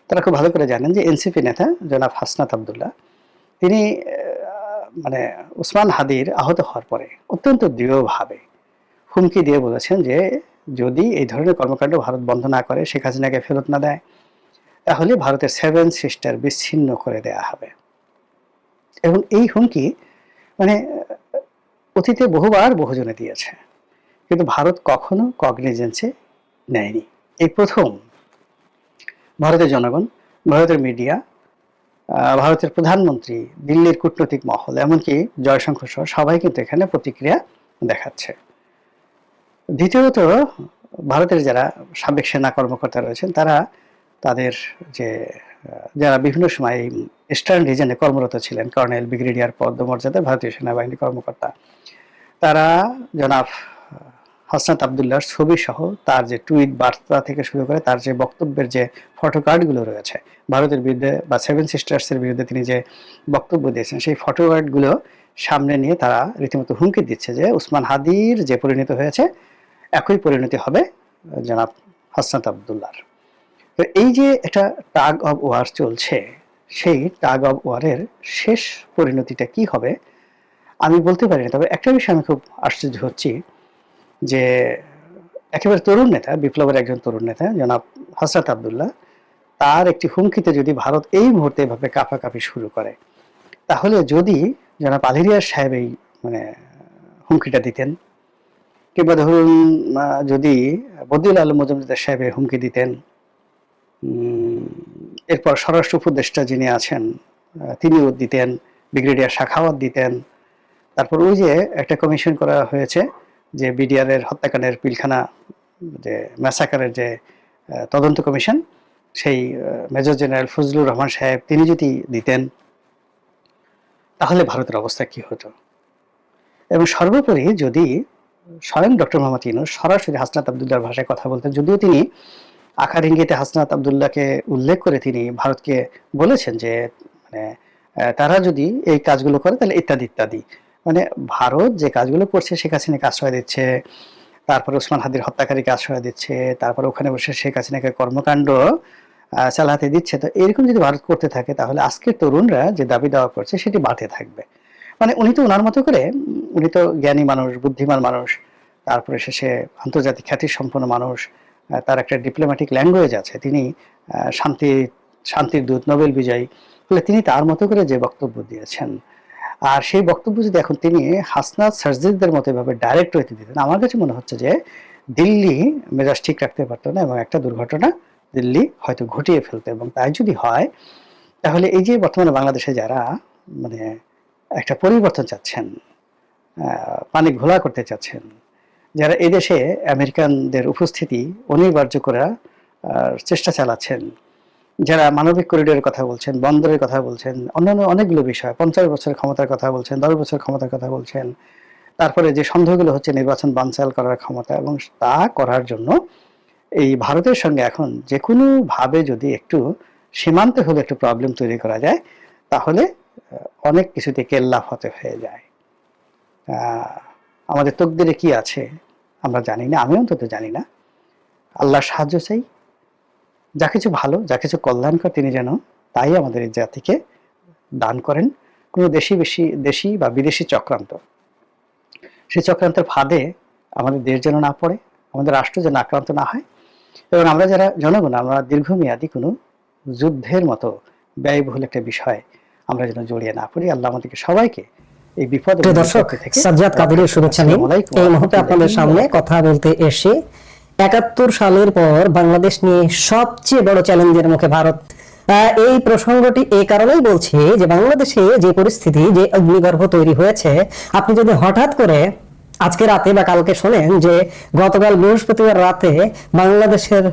Speaker 3: তারা খুব ভালো করে জানেন যে এনসিপি নেতা জনাব হাসনাত আবদুল্লাহ, তিনি মানে উসমান হাদির আহত হওয়ার পরে অত্যন্ত দৃঢ়ভাবে হুমকি দিয়ে বলেছেন যে যদি এই ধরনের কর্মকাণ্ড ভারত বন্ধ না করে, শেখ হাসিনাকে ফেরত না দেয়, তাহলে ভারতের 7 সিস্টার বিচ্ছিন্ন করে দেয়া হবে। এবং এই হুমকি মানে অতীতে বহুবার বহুজনে দিয়েছে, কিন্তু ভারত কখনো কগনিজেন্সে নেয়নি। এই প্রথম ভারতের জনগণ, ভারতের মিডিয়া, ভারতের প্রধানমন্ত্রী, দিল্লির কূটনৈতিক মহল, এমনকি জয়শঙ্কর সহ সবাই কিন্তু এখানে প্রতিক্রিয়া দেখাচ্ছে। দ্বিতীয়ত, ভারতের যারা সাবেক সেনা কর্মকর্তা রয়েছেন তারা তাদের যারা বিভিন্ন সময় ইস্টার্ন রিজনে কর্মরত ছিলেন, কর্নেল, ব্রিগেডিয়ার পদমর্যাদায় ভারতীয় সেনাবাহিনী কর্মকর্তা, তারা জনাব হাসনাত আবদুল্লাহর ছবি সহ তার যে টুইট বার্তা থেকে শুরু করে তার যে বক্তব্যের যে ফটোকার্ডগুলো রয়েছে ভারতের বিরুদ্ধে বা 7 সিস্টার্সের বিরুদ্ধে তিনি যে বক্তব্য দিয়েছেন, সেই ফটোকার্ডগুলো সামনে নিয়ে তারা রীতিমতো হুমকি দিচ্ছে যে উসমান হাদির যে পরিণতি হয়েছে একই পরিণতি হবে জনাব হাসনাত আবদুল্লাহর। তো এই যে একটা টাগ অব ওয়ার চলছে, সেই টাগ অব ওয়ারের শেষ পরিণতিটা কি হবে আমি বলতে পারি না। তবে একটা বিষয় আমি খুব আশ্চর্য হচ্ছি যে একেবারে তরুণ নেতা, বিপ্লবের একজন তরুণ নেতা জনাব হাসনাত আবদুল্লাহ, তার একটি হুমকিতে যদি ভারত এই মুহূর্তে এভাবে কাঁপাকাঁপি শুরু করে, তাহলে যদি জনাব আলিরিয়ার সাহেব এই হুমকিটা দিতেন, কিংবা ধরুন যদি বদিউল আলম মজুমদার সাহেবের হুমকি দিতেন, এরপর স্বরাষ্ট্র উপদেষ্টা যিনি আছেন তিনিও দিতেন, ব্রিগেডিয়ার শাখাওয়াত দিতেন, তারপর ওই যে একটা কমিশন করা হয়েছে যে বিডিআরের হত্যাকাণ্ডের পিলখানা যে ম্যাসাকারের যে তদন্ত কমিশন, সেই মেজর জেনারেল ফজলুর রহমান সাহেব তিনি যদি দিতেন, তাহলে ভারতের অবস্থা কি হতো। এবং সর্বোপরি যদি স্বয়ং ডক্টর মোহাম্মদ ইউনূস সরাসরি হাসনাত আবদুল্লাহর ভাষায় কথা বলতেন, যদিও তিনি আকার ইঙ্গিতে হাসনাত আবদুল্লাহকে উল্লেখ করে তিনি ভারতকে বলেছেন যে মানে তারা যদি এই কাজগুলো করে তাহলে ইত্যাদি ইত্যাদি, মানে ভারত যে কাজগুলো করছে শেখ হাসিনাকে আশ্রয় দিচ্ছে, তারপর ওসমান হাদির হত্যাকারীকে আশ্রয় দিচ্ছে, তারপর ওখানে বসে শেখ হাসিনাকে কর্মকাণ্ড চালাতে দিচ্ছে, তো এরকম যদি ভারত করতে থাকে তাহলে আজকের তরুণরা যে দাবি দাওয়া করছে সেটি বাড়তে থাকবে। মানে উনি তো ওনার মতো করে, উনি তো জ্ঞানী মানুষ, বুদ্ধিমান মানুষ, তারপরে শেষে আন্তর্জাতিক খ্যাতি সম্পন্ন মানুষ, তার একটা ডিপ্লোম্যাটিক ল্যাঙ্গুয়েজ আছে, তিনি শান্তির দূত, নোবেল বিজয়ী, ফলে তিনি তার মতো করে যে বক্তব্য দিয়েছেন, আর সেই বক্তব্য যদি এখন তিনি হাসনাত সার্জিকদের মতো এভাবে ডাইরেক্ট হইতে দিতেন, আমার কাছে মনে হচ্ছে যে দিল্লি মেজাজ ঠিক রাখতে পারতো না এবং একটা দুর্ঘটনা দিল্লি হয়তো ঘটিয়ে ফেলতো। এবং তাই যদি হয় তাহলে এই যে বর্তমানে বাংলাদেশে যারা মানে একটা পরিবর্তন চাচ্ছেন, পানি ঘোলা করতে চাচ্ছেন, যারা এদেশে আমেরিকানদের উপস্থিতি অনিবার্য করার চেষ্টা চালাচ্ছেন, যারা মানবিক করিডোরের কথা বলছেন, বন্দরের কথা বলছেন, অন্যান্য অনেকগুলো বিষয়, 50 বছর ক্ষমতার কথা বলছেন, 10 বছর ক্ষমতার কথা বলছেন, তারপরে যে সন্দেহগুলো হচ্ছে নির্বাচন বানচাল করার ক্ষমতা, এবং তা করার জন্য এই ভারতের সঙ্গে এখন যে কোনো ভাবে যদি একটু সীমান্তে হলে একটু প্রবলেম তৈরি করা যায়, তাহলে অনেক কিছুতে কেল্লা ফতে হয়ে যায়। আমাদের তকদিরে কি আছে আমরা জানি না, আমি অন্তত জানি না। আল্লাহর সাহায্য চাই, যা কিছু ভালো, যা কিছু কল্যাণকর তিনি যেন তাই আমাদের এই জাতিকে দান করেন। কোনো দেশি বা বিদেশি চক্রান্ত, সেই চক্রান্তের ফাঁদে আমাদের দেশ যেন না পড়ে, আমাদের রাষ্ট্র যেন আক্রান্ত না হয়, এবং আমরা যারা জনগণ, আমরা দীর্ঘমেয়াদী কোনো যুদ্ধের মতো ব্যয়বহুল একটা বিষয় আমরা যেন জড়িয়ে না পড়ি। আল্লাহ আমাদেরকে সবাইকে এই বিপদ
Speaker 4: প্রিয় দর্শক, সাজ্জাদ কাদেরের শুভেচ্ছা নিন। এই মুহূর্তে আপনাদের সামনে কথা বলতে এসে 71 সালের পর বাংলাদেশ নিয়ে সবচেয়ে বড় চ্যালেঞ্জের মুখে ভারত। এই প্রসঙ্গটি এই কারণেই বলছি যে বাংলাদেশে যে পরিস্থিতি, যে অগ্নিগর্ভ তৈরি হয়েছে, আপনি যদি হঠাৎ করে আজকে রাতে বা কালকে শোনেন যে গতকাল বৃহস্পতিবার রাতে বাংলাদেশের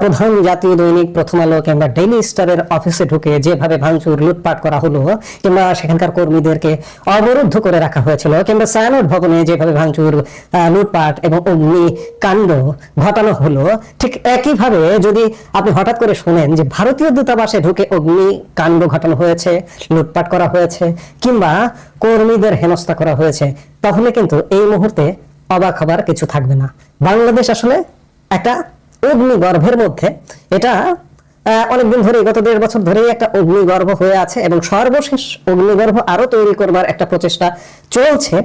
Speaker 4: প্রধান জাতীয় দৈনিক প্রথম আলো কিংবা ডেইলি স্টারের অফিসে ঢুকে যেভাবে ভাঙচুর, লুটপাট করা হলো, কিংবা সেখানকার কর্মীদেরকে অবরুদ্ধ করে রাখা হয়েছিল, কিংবা সায়ানট ভবনে যেভাবে ভাঙচুর, লুটপাট এবং অগ্নিকাণ্ড ঘটানো হলো, ঠিক একইভাবে যদি আপনি হঠাৎ করে শোনেন যে ভারতীয় দূতাবাসে ঢুকে অগ্নিকাণ্ড ঘটানো হয়েছে, লুটপাট করা হয়েছে, কিংবা কর্মীদের হেনস্থা করা হয়েছে, তাহলে কিন্তু এই মুহূর্তে অবাক হবার কিছু থাকবে না। বাংলাদেশ আসলে একটা অগ্নিগর্ভের মধ্যে, এটা অনেকদিন ধরে, গত 1.5 বছর ধরেই একটা অগ্নিগর্ভ হয়ে আছে, এবং সর্বশেষ অগ্নিগর্ভ আরো তৈরি করবার একটা প্রচেষ্টা চলছে।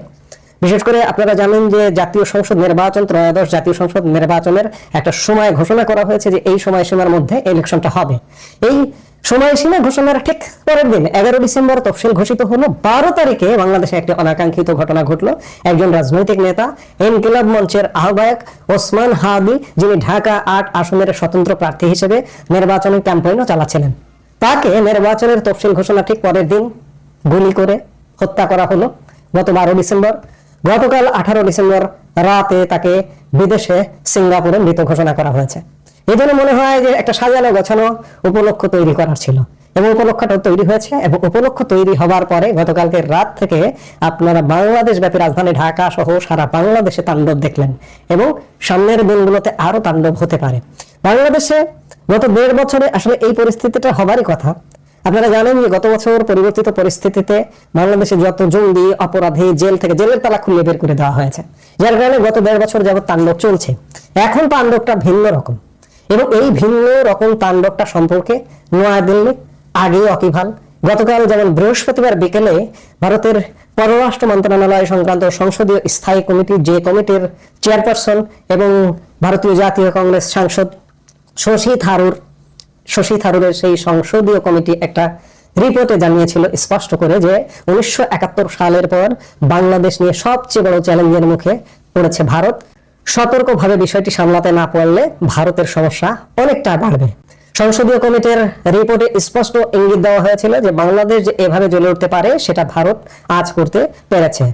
Speaker 4: বিশেষ করে আপনারা জানেন যে জাতীয় সংসদ নির্বাচন, ত্রয়োদশ জাতীয় সংসদ নির্বাচনের একটা সময় ঘোষণা করা হয়েছে যে এই সময়সীমার মধ্যে ইলেকশনটা হবে। এই সময়সীমা ঘোষণার ঠিক পরের দিন 11 ডিসেম্বর তফসিল ঘোষিত হলো। 12 তারিখে বাংলাদেশে একটি অনাকাঙ্ক্ষিত ঘটনা ঘটলো। একজন রাজনৈতিক নেতা, ইনকিলাব মঞ্চের আহ্বায়ক ওসমান হাদি, যিনি ঢাকা 8 আসনের স্বতন্ত্র প্রার্থী হিসেবে নির্বাচনী ক্যাম্পেইনও চালাচ্ছিলেন, তাকে নির্বাচনের তফসিল ঘোষণা ঠিক পরের দিন গুলি করে হত্যা করা হলো গত 12 ডিসেম্বর। গতকাল 18 ডিসেম্বর রাতে তাকে বিদেশে সিঙ্গাপুরে মৃত ঘোষণা করা হয়েছে। এই জন্য মনে হয় যে একটা সাজানো গোছানো উপলক্ষ তৈরি করার ছিল, এবং উপলক্ষটা তৈরি হয়েছে। এবং উপলক্ষ তৈরি হবার পরে গতকালকে রাত থেকে আপনারা বাংলাদেশ ব্যাপী রাজধানী ঢাকা সহ সারা বাংলাদেশে তাণ্ডব দেখলেন, এবং সামনের দিনগুলোতে আরো তাণ্ডব হতে পারে। বাংলাদেশে গত 1.5 বছরে আসলে এই পরিস্থিতিটা হবারই কথা। আপনারা জানেন যে গত বছর পরিবর্তিত পরিস্থিতিতে বাংলাদেশে যত জঙ্গি, অপরাধী জেলের তালা খুলে বের করে দেওয়া হয়েছে, যার কারণে গত 1.5 বছর যাবত তাণ্ডব চলছে। এখন তাণ্ডবটা ভিন্ন রকম, এবং এই ভিন্ন রকম তাণ্ডবটা সম্পর্কে নয়াদিল্লি আগেই ওয়াকিবহাল। গতকাল যেমন বৃহস্পতিবার বিকেলে ভারতের পররাষ্ট্র মন্ত্রণালয় সংক্রান্ত সংসদীয় স্থায়ী কমিটি, যে কমিটির চেয়ারপারসন এবং ভারতীয় জাতীয় কংগ্রেস সাংসদ শশী থারুরের সেই সংসদীয় কমিটি একটা রিপোর্টে জানিয়েছিল স্পষ্ট করে যে 1971 সালের পর বাংলাদেশ নিয়ে সবচেয়ে বড় চ্যালেঞ্জের মুখে পড়েছে ভারত। সতর্কভাবে বিষয়টি সামলাতে না পারলে ভারতের সমস্যা অনেকটা বাড়বে। সংসদীয় কমিটির রিপোর্টে স্পষ্ট ইঙ্গিত দেওয়া হয়েছিল যে বাংলাদেশ যে এভাবে জ্বলে উঠতে পারে সেটা ভারত আজ করতে পেরেছে।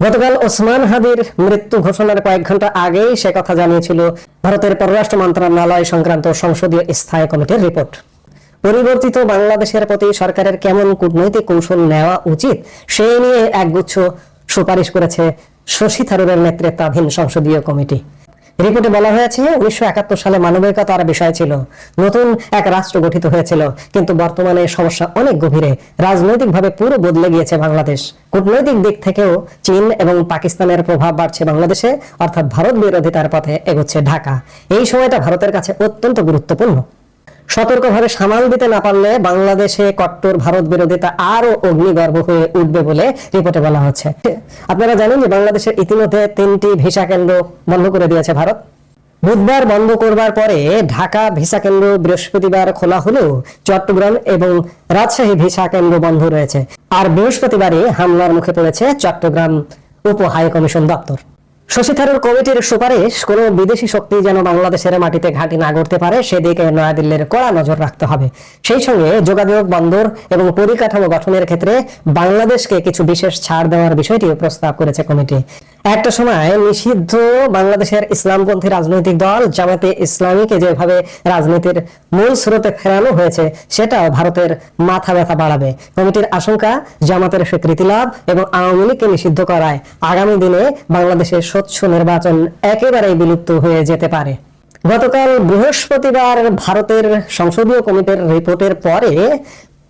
Speaker 4: গতকাল ওসমান হাদির মৃত্যু ঘোষণার কয়েক ঘন্টা আগেই সে কথা জানিয়েছিল ভারতের পররাষ্ট্র মন্ত্রণালয় সংক্রান্ত সংসদীয় স্থায়ী কমিটির রিপোর্ট। পরিবর্তিত বাংলাদেশের প্রতি সরকারের কেমন কূটনৈতিক কৌশল নেওয়া উচিত সেই নিয়ে একগুচ্ছ সুপারিশ করেছে শশী থারুরের নেতৃত্বাধীন সংসদীয় কমিটি। রিপোর্টে বলা হয়েছে 1971 সালে মানবিকতার বিষয় ছিল, নতুন এক রাষ্ট্র গঠিত হয়েছিল, কিন্তু বর্তমানে সমস্যা অনেক গভীরে। রাজনৈতিকভাবে পুরো বদলে গিয়েছে বাংলাদেশ। কূটনৈতিক দিক থেকেও চীন এবং পাকিস্তানের প্রভাব বাড়ছে বাংলাদেশে, অর্থাৎ ভারত বিরোধিতার পথে এগোচ্ছে ঢাকা। এই সময়টা ভারতের কাছে অত্যন্ত গুরুত্বপূর্ণ। সতর্কভাবে সামাল দিতে না পারলে বাংলাদেশে কট্টর ভারত বিরোধিতা আরো অগ্নিগর্ভ হয়ে উঠবে বলে রিপোর্টে বলা হচ্ছে। আপনারা জানেন যে বাংলাদেশের ইতিমধ্যে 3টি ভিসা কেন্দ্র বন্ধ করে দিয়েছে ভারত। বুধবার বন্ধ করবার পরে ঢাকা ভিসা কেন্দ্র বৃহস্পতিবার খোলা হলেও চট্টগ্রাম এবং রাজশাহী ভিসা কেন্দ্র বন্ধ রয়েছে। আর বৃহস্পতিবারই হামলার মুখে পড়েছে চট্টগ্রাম উপ হাই কমিশন দপ্তর। শশী থারুর কমিটির সুপারিশ, কোনো বিদেশি শক্তি যেন বাংলাদেশের মাটিতে ঘাঁটি না গড়তে পারে সেদিকে নয়াদিল্লির কড়া নজর রাখতে হবে। সেই সঙ্গে যোগাযোগ, বন্দর এবং পরিকাঠামো গঠনের ক্ষেত্রে বাংলাদেশকে কিছু বিশেষ ছাড় দেওয়ার বিষয়টিও প্রস্তাব করেছে কমিটি। একটা সময় নিষিদ্ধ বাংলাদেশের ইসলামপন্থী রাজনৈতিক দল জামাতে ইসলামীকে যেভাবে রাজনীতির মূল স্রোতে ফেরানো হয়েছে সেটাও ভারতের মাথা ব্যথা বাড়াবে। কমিটির আশঙ্কা, জামাতের স্বীকৃতি লাভ এবং আওয়ামী লীগকে নিষিদ্ধ করায় আগামী দিনে বাংলাদেশের স্বচ্ছ নির্বাচন একেবারেই বিলুপ্ত হয়ে যেতে পারে। গতকাল বৃহস্পতিবার ভারতের সংসদীয় কমিটির রিপোর্টের পরে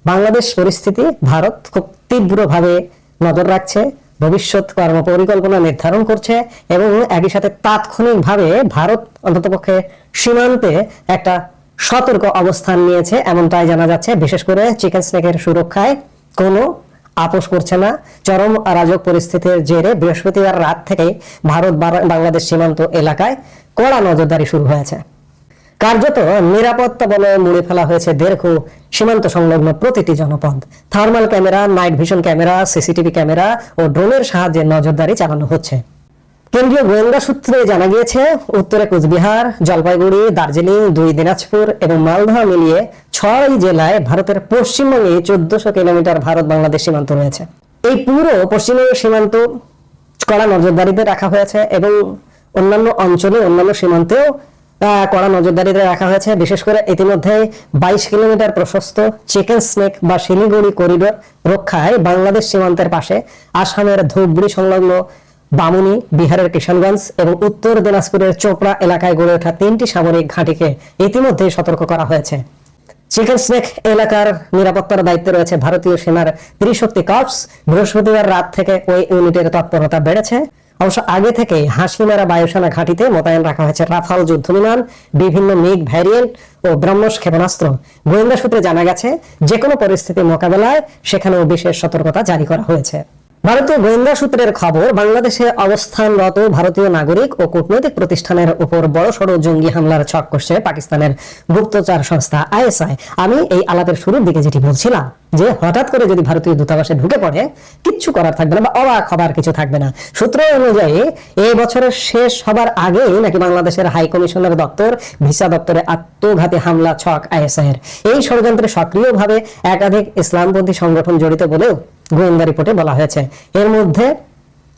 Speaker 4: বাংলাদেশ পরিস্থিতি ভারত খুব তীব্রভাবে নজর রাখছে, ভবিষ্যৎ কর্ম পরিকল্পনা নির্ধারণ করছে এবং একই সাথে তাৎক্ষণিকভাবে ভারত অন্ততপক্ষে সীমান্তে একটা সতর্ক অবস্থান নিয়েছে এমনটাই জানা যাচ্ছে। বিশেষ করে চিকেন স্নেকের সুরক্ষায় কোনো আপোষ করছে না। চরম অরাজক পরিস্থিতির জেরে বৃহস্পতিবার রাত থেকেই ভারত বাংলাদেশ সীমান্ত এলাকায় কড়া নজরদারি শুরু হয়েছে। কার্যত নিরাপত্তা বলে মুড়ে ফেলা হয়েছে দীর্ঘ সীমান্ত সংলগ্ন প্রতিটি জনপদ। Thermal camera, night vision camera, CCTV camera ও ড্রোনের সাহায্যে নজরদারি চালানো হচ্ছে। কেন্দ্রীয় গোয়েন্দা সূত্রে জানা গিয়েছে, উত্তরে কুচবিহার, জলপাইগুড়ি, দার্জিলিং, 2 দিনাজপুর এবং মালদহ মিলিয়ে 6 জেলায় ভারতের পশ্চিমবঙ্গে 1400 কিলোমিটার ভারত বাংলাদেশ সীমান্ত রয়েছে। এই পুরো পশ্চিমবঙ্গের সীমান্ত কড়া নজরদারিতে রাখা হয়েছে এবং অন্যান্য অঞ্চলে, অন্যান্য সীমান্তেও কড়া নজরদারিতে রাখা হয়েছে। বিশেষ করে ইতিমধ্যে 22 কিলোমিটার প্রশস্ত চিকেন স্নেক বা শিলিগুড়ি করিডোর রক্ষায় বাংলাদেশ সীমান্তের পাশে আসামের ধূপগুড়ি সংলগ্ন বামুনি, বিহারের কিষানগঞ্জ এবং উত্তর দিনাজপুরের চোপড়া এলাকায় গড়ে ওঠা 3টি সামরিক ঘাঁটিকে ইতিমধ্যে সতর্ক করা হয়েছে। চিকেন স্নেক এলাকার নিরাপত্তার দায়িত্বে রয়েছে ভারতীয় সেনার ত্রিশক্তি কর্পস। বৃহস্পতিবার রাত থেকে ওই ইউনিটের তৎপরতা বেড়েছে। অবশ্য আগে থেকে হাসিমারা বায়ুসেনা ঘাঁটিতে মোতায়েন রাখা হয়েছে রাফাল যুদ্ধবিমান, বিভিন্ন মিগ ভ্যারিয়েন্ট ও ব্রহ্মস ক্ষেপণাস্ত্র। গোয়েন্দা সূত্রে জানা গেছে, যে কোনো পরিস্থিতি মোকাবেলায় সেখানেও বিশেষ সতর্কতা জারি করা হয়েছে। ভারতীয় গোয়েন্দা সূত্রের খবর, বাংলাদেশে অবস্থানরত ভারতীয় নাগরিক ও কূটনৈতিক প্রতিষ্ঠানের উপর বড়সড় জঙ্গি হামলার ছক কষছে পাকিস্তানের গুপ্তচর সংস্থা ISI। আমি এই আলাপের শুরুর দিকে যেটি বলছিলাম যে হঠাৎ করে যদি ভারতীয় দূতাবাসে ঢুকে পড়ে কিচ্ছু করার থাকবে না বা অবাক হবার কিছু থাকবে না। সূত্র অনুযায়ী এই বছরের শেষ হবার আগেই নাকি বাংলাদেশের হাই কমিশনার দপ্তর, ভিসা দপ্তরে আত্মঘাতী হামলা ছক ISI এর। এই ষড়যন্ত্রে সক্রিয়ভাবে একাধিক ইসলামপন্থী সংগঠন জড়িত বলেও গোয়েন্দা রিপোর্টে বলা হয়েছে। এর মধ্যে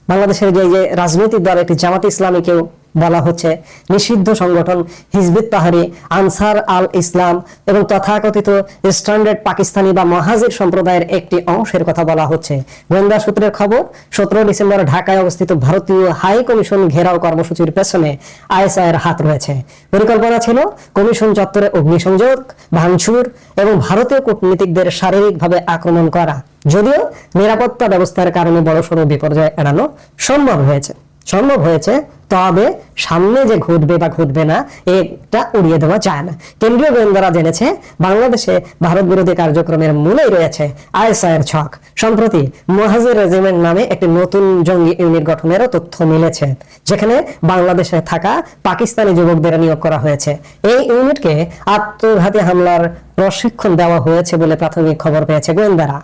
Speaker 4: বাংলাদেশের যে রাজনৈতিক দল একটি জামাতে ইসলামীকেও বলা হচ্ছে, নিষিদ্ধ সংগঠন হিজবুত তাহরির, আনসার আল ইসলাম এবং তথাকথিত স্ট্যান্ডার্ড পাকিস্তানি বা মহাজির সম্প্রদায়ের একটি অংশের কথা বলা হচ্ছে। গোয়েন্দা সূত্রের খবর, 17 ডিসেম্বর ঢাকায় অবস্থিত ভারতীয় হাই কমিশন ঘেরাও কর্মসূচির পেছনে ISI এর হাত রয়েছে। পরিকল্পনা ছিল কমিশন চত্বরে অগ্নিসংযোগ, ভাঙচুর এবং ভারতীয় কূটনীতিকদের শারীরিকভাবে আক্রমণ করা। যদিও নিরাপত্তা ব্যবস্থার কারণে বড়সড় বিপর্যয় এড়ানো সম্ভব হয়েছে, তবে সামনে যে ঘটবে বা ঘটবে না এটা উড়িয়ে দেওয়া যায় না। কেন্দ্রীয় গোয়েন্দারা জেনেছে, বাংলাদেশে ভারত বিরোধী কার্যক্রমের মূলেই রয়েছে ISI এর ছক। সম্প্রতি মহাজির রেজিমেন্ট নামে একটি নতুন জঙ্গি ইউনিট গঠনেরও তথ্য মিলেছে, যেখানে বাংলাদেশে থাকা পাকিস্তানি যুবকদের নিয়োগ করা হয়েছে। এই ইউনিটকে আত্মঘাতী হামলার প্রশিক্ষণ দেওয়া হয়েছে বলে প্রাথমিক খবর পেয়েছে গোয়েন্দারা।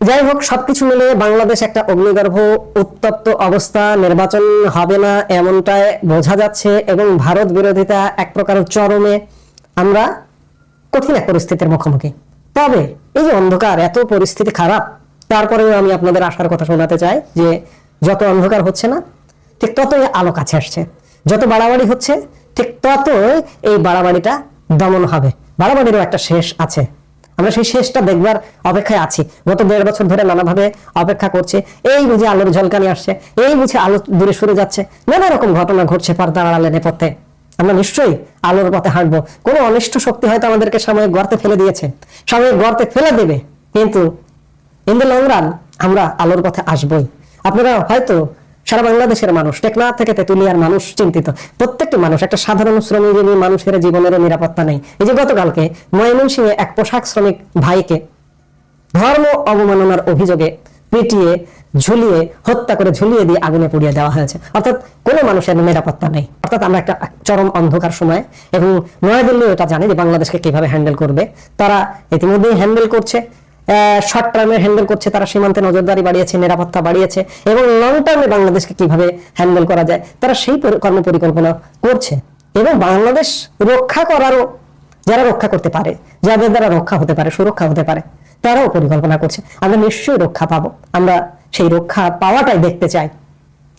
Speaker 4: যাই হোক, সবকিছু মিলে বাংলাদেশ একটা অগ্নিগর্ভ উত্তপ্ত অবস্থা, নির্বাচন হবে না এমনটাই বোঝা যাচ্ছে এবং ভারত বিরোধিতা এক প্রকার চরমে। আমরা কঠিন এক পরিস্থিতির মুখোমুখি। তবে এই যে অন্ধকার, এত পরিস্থিতি খারাপ, তারপরেও আমি আপনাদের আশার কথা শোনাতে চাই যে যত অন্ধকার হচ্ছে না ঠিক ততই আলো কাছে আসছে, যত বাড়াবাড়ি হচ্ছে ঠিক ততই এই বাড়াবাড়িটা দমন হবে। বাড়াবাড়িরও একটা শেষ আছে, আমরা সেই শেষটা দেখবার অপেক্ষায় আছি। গত 1.5 বছর ধরে নানাভাবে অপেক্ষা করছে। এই বুঝে আলোর ঝলকানি আসছে, এই বুঝে আলো দূরে সরে যাচ্ছে, নানা রকম ঘটনা ঘটছে পর্দার আড়ালে নেপথ্যে। আমরা নিশ্চয়ই আলোর পথে হাঁটবো। কোনো অনিষ্ট শক্তি হয়তো আমাদেরকে সাময়িক গর্তে ফেলে দিয়েছে, সাময়িক গর্তে ফেলে দেবে, কিন্তু ইন দ্য লং রান আমরা আলোর পথে আসবই। আপনারা হয়তো সারা বাংলাদেশের মানুষ, টেকনাফ থেকে তেতুলিয়ার মানুষ চিন্তিত। প্রত্যেকটি মানুষ, একটা সাধারণ শ্রমজীবী মানুষের জীবনেরও নিরাপত্তা নেই। এই যে গতকালকে ময়মনসিংহে এক পোশাক শ্রমিক ভাইকে ধর্ম অবমাননার অভিযোগে পিটিয়ে ঝুলিয়ে হত্যা করে ঝুলিয়ে দিয়ে আগুনে পুড়িয়ে দেওয়া হয়েছে। অর্থাৎ কোনো মানুষের নিরাপত্তা নেই। অর্থাৎ আমরা একটা চরম অন্ধকার সময়, এবং নয়াদিল্লি এটা জানে যে বাংলাদেশকে কিভাবে হ্যান্ডেল করবে। তারা ইতিমধ্যেই হ্যান্ডেল করছে শর্ট টার্মে হ্যান্ডেল করছে, তারা সীমান্তে নজরদারি বাড়িয়েছে, নিরাপত্তা বাড়িয়েছে, এবং লং টার্মে বাংলাদেশকে কিভাবে হ্যান্ডেল করা যায় তারা সেই কর্মপরিকল্পনা করছে। এবং বাংলাদেশ রক্ষা করারও, যারা রক্ষা করতে পারে, যাদের দ্বারা রক্ষা হতে পারে, সুরক্ষা হতে পারে, তারাও পরিকল্পনা করছে। আমরা নিশ্চয়ই রক্ষা পাবো, আমরা সেই রক্ষা পাওয়াটাই দেখতে চাই।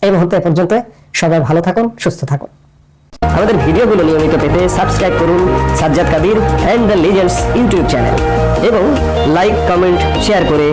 Speaker 4: এই মুহূর্তে পর্যন্ত সবাই ভালো থাকুন, সুস্থ থাকুন। আমাদের ভিডিওগুলো নিয়মিত পেতে সাবস্ক্রাইব করুন Sajjad Kadir and the legends YouTube channel, এবং লাইক, কমেন্ট, শেয়ার করে